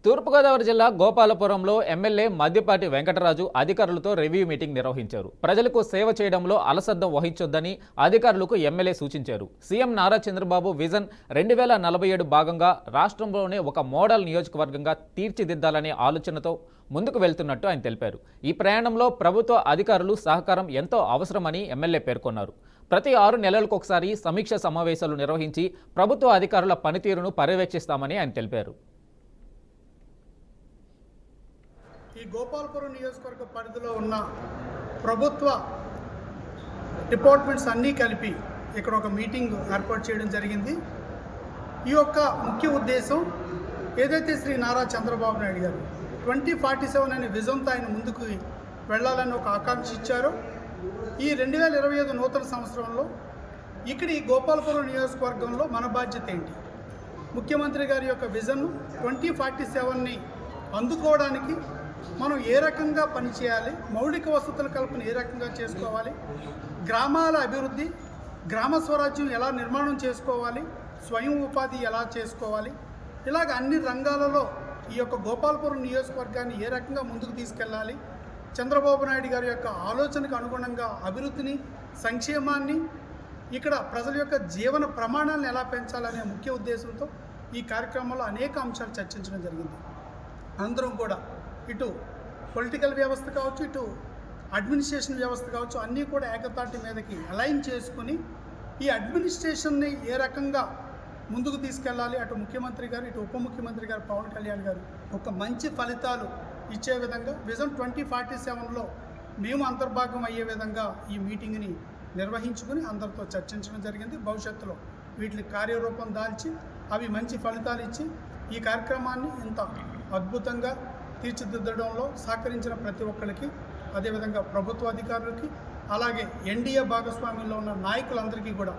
తూర్పుగోదావరి జిల్లా గోపాలపురంలో ఎమ్మెల్యే మద్దిపాటి వెంకటరాజు అధికారులతో review meeting నిర్వహించారు. ప్రజలకు సేవ చేయడంలో అలసత్వం వహించొద్దని అధికారులకు ఎమ్మెల్యే సూచించారు. సీఎం నారా చంద్రబాబు విజన్ 2047 భాగంగా రాష్ట్రంలోనే ఒక మోడల్ నియోజకవర్గంగా తీర్చిదిద్దాలనే ఆలోచనతో ముందుకు వెళ్తున్నట్టు ఆయన తెలిపారు. ఈ ప్రయాణంలో ప్రభుత్వ అధికారులు సహకారం ఎంతో అవసరమని ఎమ్మెల్యే పేర్కొన్నారు. ప్రతి 6 నెలలకొకసారి సమీక్ష సమావేశాలు నిర్వహించి ప్రభుత్వ అధికారుల పనితీరును పర్యవేక్షిస్తామని ఆయన తెలిపారు. ఈ గోపాలపురం నియోజకవర్గ పరిధిలో ఉన్న ప్రభుత్వ డిపార్ట్మెంట్స్ అన్నీ కలిపి ఇక్కడ ఒక మీటింగ్ ఏర్పాటు చేయడం జరిగింది. ఈ యొక్క ముఖ్య ఉద్దేశం ఏదైతే శ్రీ నారా చంద్రబాబు నాయుడు గారు 2047 అనే విజన్తో ఆయన ముందుకు వెళ్ళాలని ఒక ఆకాంక్ష ఇచ్చారో, ఈ 2025 నూతన సంవత్సరంలో ఇక్కడ ఈ గోపాలపురం నియోజకవర్గంలో మన బాధ్యత ఏంటి, ముఖ్యమంత్రి గారి యొక్క విజన్ 2047ని అందుకోవడానికి మనం ఏ రకంగా పనిచేయాలి, మౌలిక వసతుల కల్పన ఏ రకంగా చేసుకోవాలి, గ్రామాల అభివృద్ధి, గ్రామ స్వరాజ్యం ఎలా నిర్మాణం చేసుకోవాలి, స్వయం ఉపాధి ఎలా చేసుకోవాలి, ఇలాగ అన్ని రంగాలలో ఈ యొక్క గోపాలపురం నియోజకవర్గాన్ని ఏ రకంగా ముందుకు తీసుకెళ్ళాలి, చంద్రబాబు నాయుడు గారి యొక్క ఆలోచనకు అనుగుణంగా అభివృద్ధిని, సంక్షేమాన్ని, ఇక్కడ ప్రజల యొక్క జీవన ప్రమాణాలను ఎలా పెంచాలనే ముఖ్య ఉద్దేశంతో ఈ కార్యక్రమంలో అనేక అంశాలు చర్చించడం జరిగింది. అందరం కూడా ఇటు పొలిటికల్ వ్యవస్థ కావచ్చు, ఇటు అడ్మినిస్ట్రేషన్ వ్యవస్థ కావచ్చు, అన్నీ కూడా ఏకతాటి మీదకి అలైన్ చేసుకుని ఈ అడ్మినిస్ట్రేషన్ని ఏ రకంగా ముందుకు తీసుకెళ్ళాలి, అటు ముఖ్యమంత్రి గారు, ఇటు ఉప ముఖ్యమంత్రి గారు పవన్ కళ్యాణ్ గారు ఒక మంచి ఫలితాలు ఇచ్చే విధంగా విజన్ 2047లో మేము అంతర్భాగం అయ్యే విధంగా ఈ మీటింగ్ని నిర్వహించుకుని అందరితో చర్చించడం జరిగింది. భవిష్యత్తులో వీటిని కార్యరూపం దాల్చి అవి మంచి ఫలితాలు ఇచ్చి ఈ కార్యక్రమాన్ని ఇంత అద్భుతంగా తీర్చిదిద్దడంలో సహకరించిన ప్రతి ఒక్కరికి, అదేవిధంగా ప్రభుత్వ అధికారులకి, అలాగే ఎన్డీఏ భాగస్వామ్యంలో ఉన్న నాయకులందరికీ కూడా